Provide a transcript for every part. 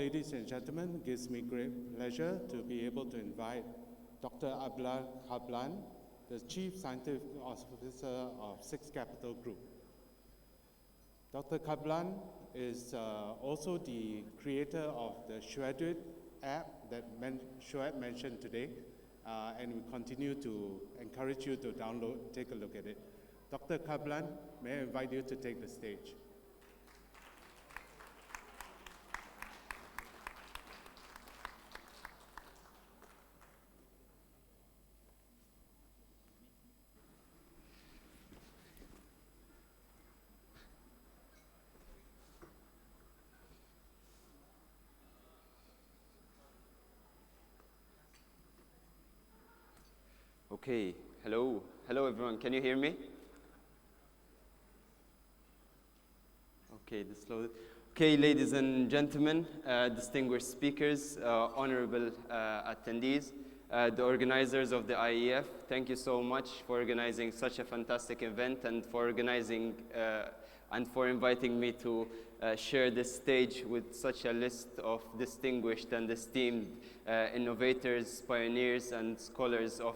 ladies and gentlemen, it gives me great pleasure to be able to invite Dr. Abdalla Kablan, the Chief Scientific Officer of Six Capital Group. Dr. Kablan is also the creator of the Shredded app that Shoaib mentioned today, and we continue to encourage you to download, take a look at it. Dr. Kablan, may I invite you to take the stage. Okay, hello everyone, can you hear me? Okay, ladies and gentlemen, distinguished speakers, honorable attendees, the organizers of the IEF, thank you so much for organizing such a fantastic event and for organizing and for inviting me to share this stage with such a list of distinguished and esteemed innovators, pioneers, and scholars of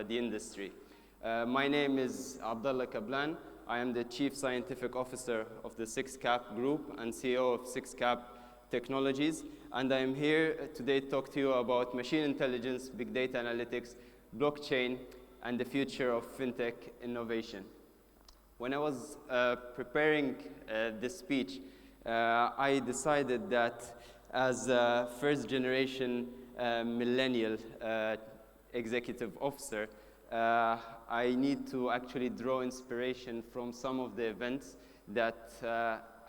the industry. My name is Abdalla Kablan. I am the Chief Scientific Officer of the 6CAP Group and CEO of 6CAP Technologies. And I am here today to talk to you about machine intelligence, big data analytics, blockchain, and the future of fintech innovation. When I was preparing this speech, I decided that as a first generation millennial executive officer, I need to actually draw inspiration from some of the events that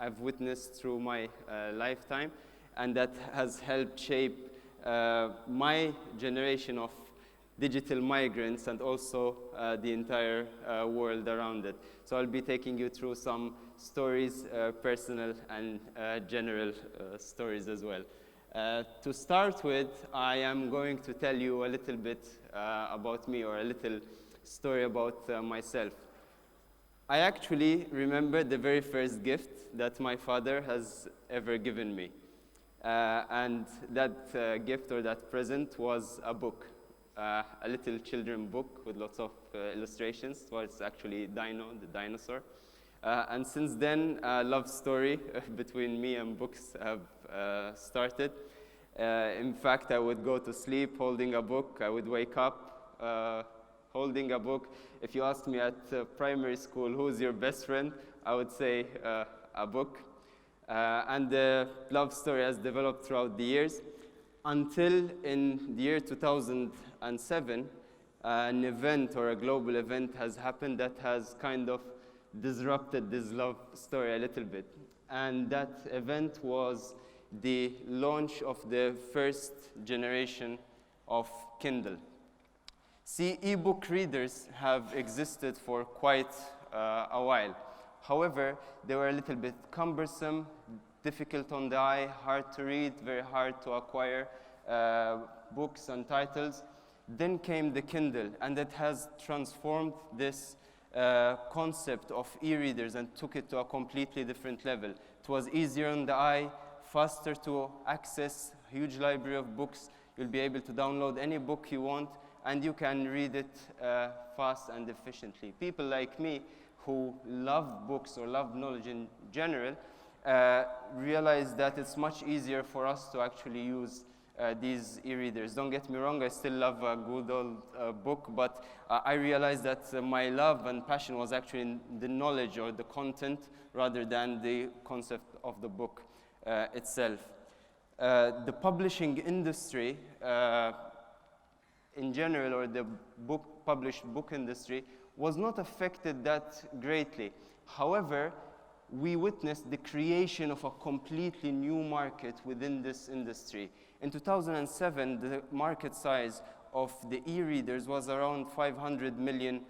I've witnessed through my lifetime and that has helped shape my generation of digital migrants and also the entire world around it. So I'll be taking you through some stories, personal and general stories as well. To start with, I am going to tell you a little bit about me, or a little story about myself. I actually remember the very first gift that my father has ever given me. And that gift or that present was a book, a little children book with lots of illustrations. Well, it's actually Dino, the dinosaur. And since then, a love story between me and books have started. In fact, I would go to sleep holding a book. I would wake up holding a book. If you asked me at primary school, who's your best friend, I would say a book. And the love story has developed throughout the years until in the year 2007, an event or a global event has happened that has kind of disrupted this love story a little bit. And that event was the launch of the first generation of Kindle. See, e-book readers have existed for quite a while. However, they were a little bit cumbersome, difficult on the eye, hard to read, very hard to acquire books and titles. Then came the Kindle, and it has transformed this concept of e-readers and took it to a completely different level. It was easier on the eye, faster to access, huge library of books. You'll be able to download any book you want, and you can read it fast and efficiently. People like me who love books or love knowledge in general realize that it's much easier for us to actually use these e-readers. Don't get me wrong, I still love a good old book, but I realized that my love and passion was actually in the knowledge or the content rather than the concept of the book itself. The publishing industry in general, or the published book industry, was not affected that greatly. However, we witnessed the creation of a completely new market within this industry. In 2007, the market size of the e-readers was around $500 million.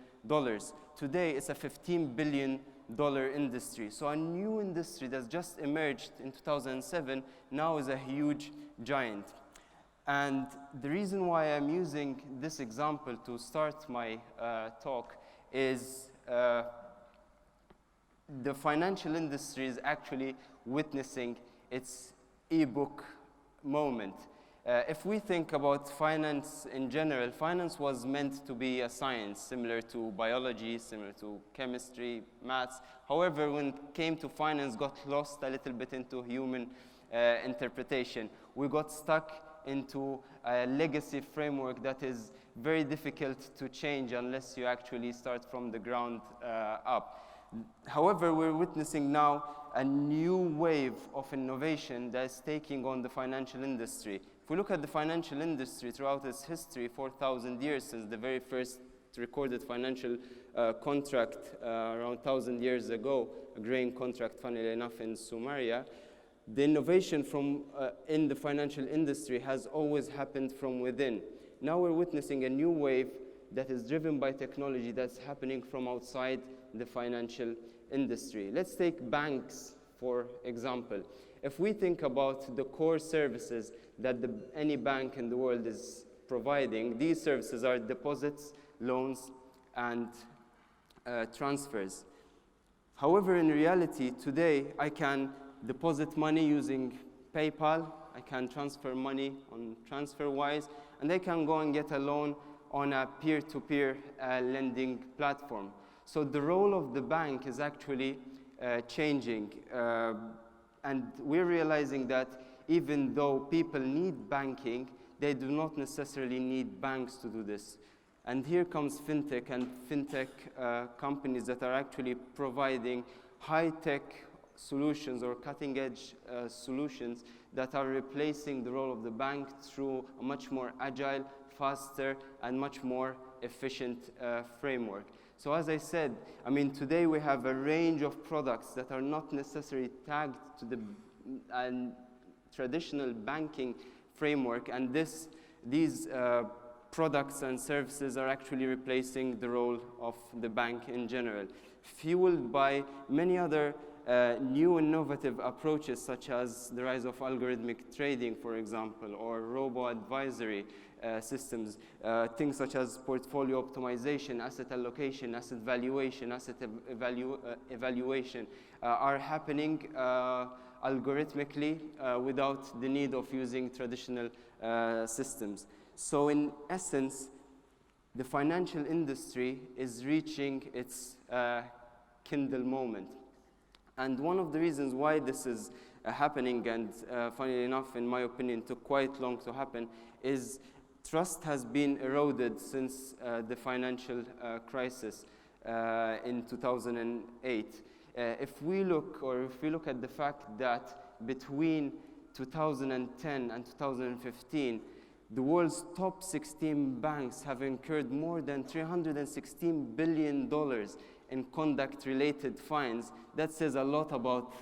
Today, it's a $15 billion industry. So a new industry that's just emerged in 2007 now is a huge giant. And the reason why I'm using this example to start my talk is the financial industry is actually witnessing its e-book moment. If we think about finance in general, finance was meant to be a science similar to biology, similar to chemistry, maths. However, when it came to finance, got lost a little bit into human interpretation. We got stuck into a legacy framework that is very difficult to change unless you actually start from the ground up. However, we're witnessing now a new wave of innovation that is taking on the financial industry. If we look at the financial industry throughout its history, 4,000 years since the very first recorded financial contract around 1,000 years ago, a grain contract, funnily enough, in Sumeria, the innovation from in the financial industry has always happened from within. Now we're witnessing a new wave that is driven by technology that's happening from outside the financial industry. Let's take banks, for example. If we think about the core services that any bank in the world is providing, these services are deposits, loans, and transfers. However, in reality, today, I can deposit money using PayPal, I can transfer money on TransferWise, and I can go and get a loan on a peer-to-peer lending platform. So the role of the bank is actually changing. And we're realizing that even though people need banking, they do not necessarily need banks to do this. And here comes fintech and fintech companies that are actually providing high-tech solutions or cutting-edge solutions that are replacing the role of the bank through a much more agile, faster, and much more efficient framework. So as I said, I mean, today we have a range of products that are not necessarily tagged to the traditional banking framework, and these products and services are actually replacing the role of the bank in general, fueled by many other new innovative approaches, such as the rise of algorithmic trading, for example, or robo-advisory systems. Things such as portfolio optimization, asset allocation, asset valuation, asset evaluation are happening algorithmically without the need of using traditional systems. So in essence, the financial industry is reaching its Kindle moment. And one of the reasons why this is happening, and funnily enough, in my opinion, took quite long to happen, is trust has been eroded since the financial crisis in 2008. If we look at the fact that between 2010 and 2015, the world's top 16 banks have incurred more than $316 billion in conduct-related fines. That says a lot about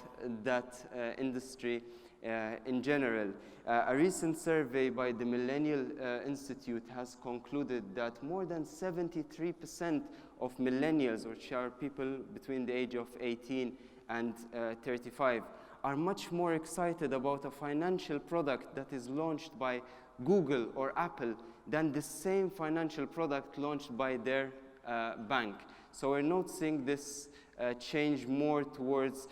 that industry in general. A recent survey by the Millennial Institute has concluded that more than 73% of millennials, which are people between the age of 18 and 35, are much more excited about a financial product that is launched by Google or Apple than the same financial product launched by their bank. So we're noticing this change more towards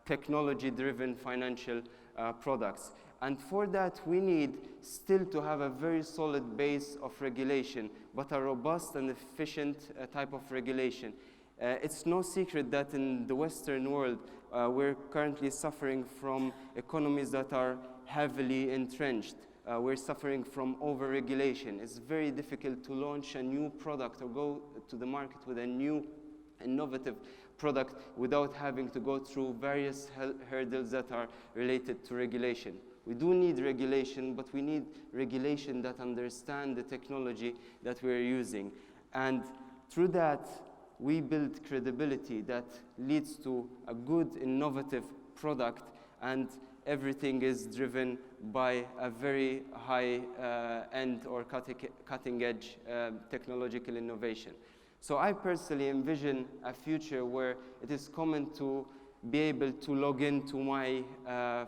technology-driven financial products. And for that, we need still to have a very solid base of regulation, but a robust and efficient type of regulation. It's no secret that in the Western world, we're currently suffering from economies that are heavily entrenched. We're suffering from over-regulation. It's very difficult to launch a new product or go to the market with a new innovative product without having to go through various hurdles that are related to regulation. We do need regulation, but we need regulation that understands the technology that we're using. And through that, we build credibility that leads to a good, innovative product, and everything is driven by a very high end or cutting-edge technological innovation. So I personally envision a future where it is common to be able to log into my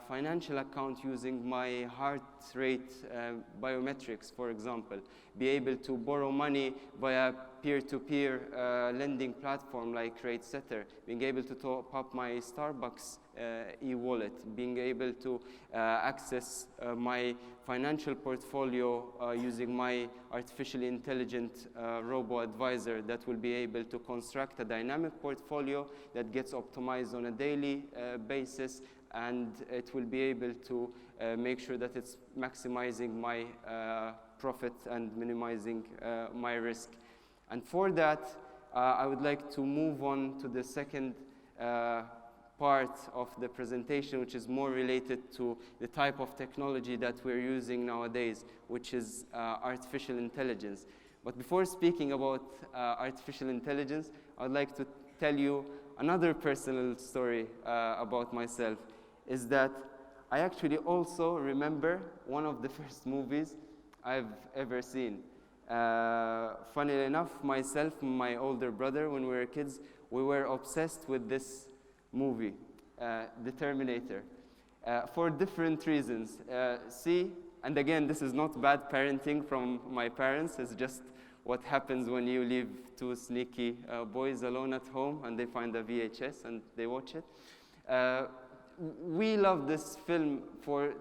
financial account using my heart rate biometrics, for example, be able to borrow money via peer-to-peer lending platform like RateSetter, being able to top up my Starbucks e-wallet, being able to access my financial portfolio using my artificially intelligent robo-advisor that will be able to construct a dynamic portfolio that gets optimized on a daily basis, and it will be able to make sure that it's maximizing my profit and minimizing my risk. And for that, I would like to move on to the second part of the presentation, which is more related to the type of technology that we're using nowadays, which is artificial intelligence. But before speaking about artificial intelligence, I would like to tell you another personal story about myself, is that I actually also remember one of the first movies I've ever seen. Funnily enough, myself and my older brother, when we were kids, we were obsessed with this movie, The Terminator, for different reasons. And again, this is not bad parenting from my parents, it's just what happens when you leave two sneaky boys alone at home and they find a VHS and they watch it. We love this film for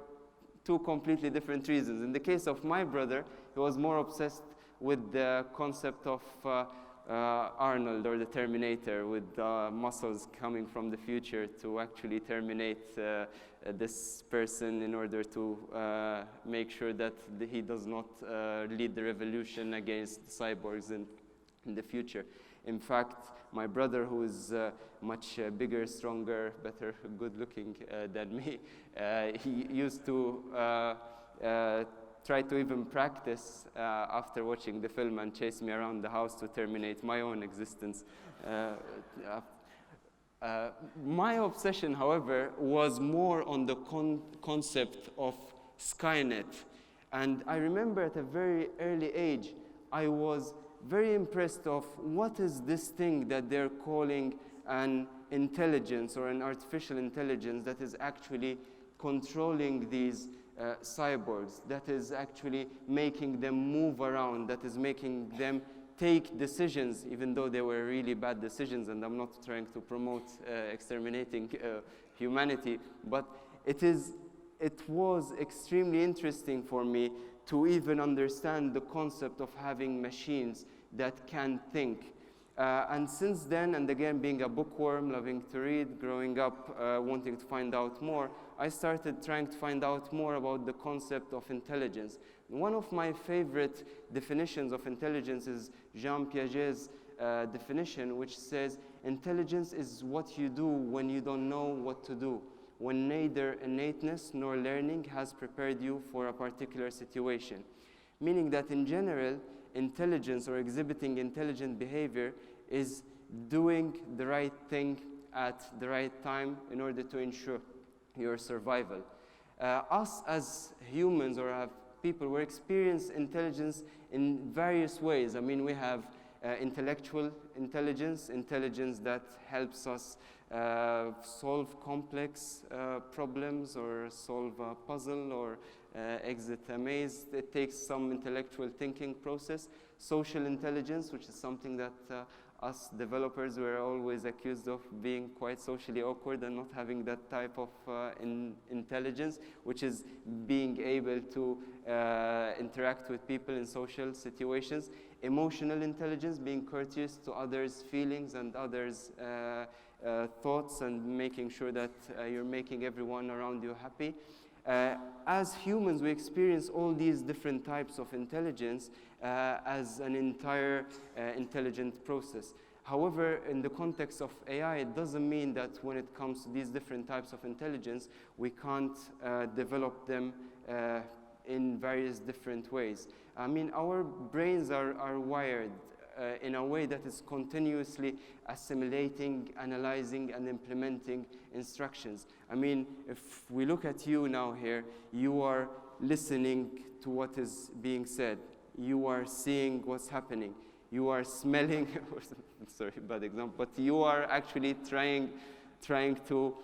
two completely different reasons. In the case of my brother, he was more obsessed with the concept of Arnold, or the Terminator, with muscles coming from the future to actually terminate this person in order to make sure that he does not lead the revolution against cyborgs in the future. In fact, my brother, who is much bigger, stronger, better, good-looking than me, he used to try to even practice after watching the film and chase me around the house to terminate my own existence. My obsession, however, was more on the concept of Skynet. And I remember at a very early age, I was very impressed of what is this thing that they're calling an intelligence or an artificial intelligence that is actually controlling these cyborgs, that is actually making them move around, that is making them take decisions, even though they were really bad decisions. And I'm not trying to promote exterminating humanity, but it was extremely interesting for me to even understand the concept of having machines that can think. And since then, and again, being a bookworm, loving to read, growing up wanting to find out more, I started trying to find out more about the concept of intelligence. One of my favorite definitions of intelligence is Jean Piaget's definition, which says, intelligence is what you do when you don't know what to do, when neither innateness nor learning has prepared you for a particular situation. Meaning that in general, intelligence or exhibiting intelligent behavior is doing the right thing at the right time in order to ensure your survival. Us as humans or people, we experience intelligence in various ways. I mean, we have intellectual intelligence, intelligence that helps us solve complex problems or solve a puzzle or exit a maze. It takes some intellectual thinking process. Social intelligence, which is something that us developers were always accused of being quite socially awkward and not having that type of intelligence, which is being able to interact with people in social situations. Emotional intelligence, being courteous to others' feelings and others' thoughts, and making sure that you're making everyone around you happy. As humans, we experience all these different types of intelligence as an entire intelligent process. However, in the context of AI, it doesn't mean that when it comes to these different types of intelligence, we can't develop them in various different ways. I mean, our brains are wired in a way that is continuously assimilating, analyzing, and implementing instructions. I mean, if we look at you now here, you are listening to what is being said. You are seeing what's happening. You are smelling, sorry, bad example, but you are actually trying to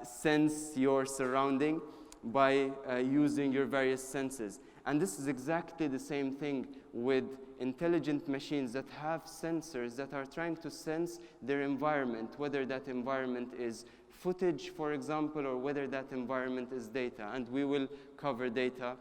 sense your surrounding. by using your various senses. And this is exactly the same thing with intelligent machines that have sensors that are trying to sense their environment, whether that environment is footage, for example, or whether that environment is data. And we will cover data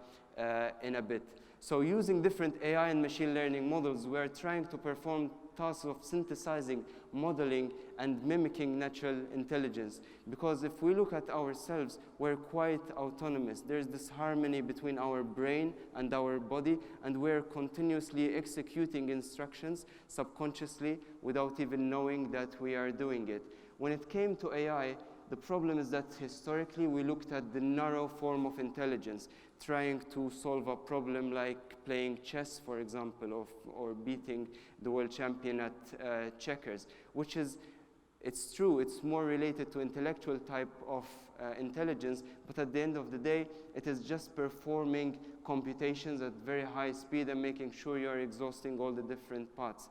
in a bit. So using different AI and machine learning models, we are trying to perform tasks of synthesizing, modeling, and mimicking natural intelligence. Because if we look at ourselves, we're quite autonomous. There's this harmony between our brain and our body, and we're continuously executing instructions subconsciously without even knowing that we are doing it. When it came to AI, the problem is that historically we looked at the narrow form of intelligence, trying to solve a problem like playing chess, for example, or beating the world champion at checkers, which is, it's true, it's more related to intellectual type of intelligence, but at the end of the day, it is just performing computations at very high speed and making sure you're exhausting all the different parts.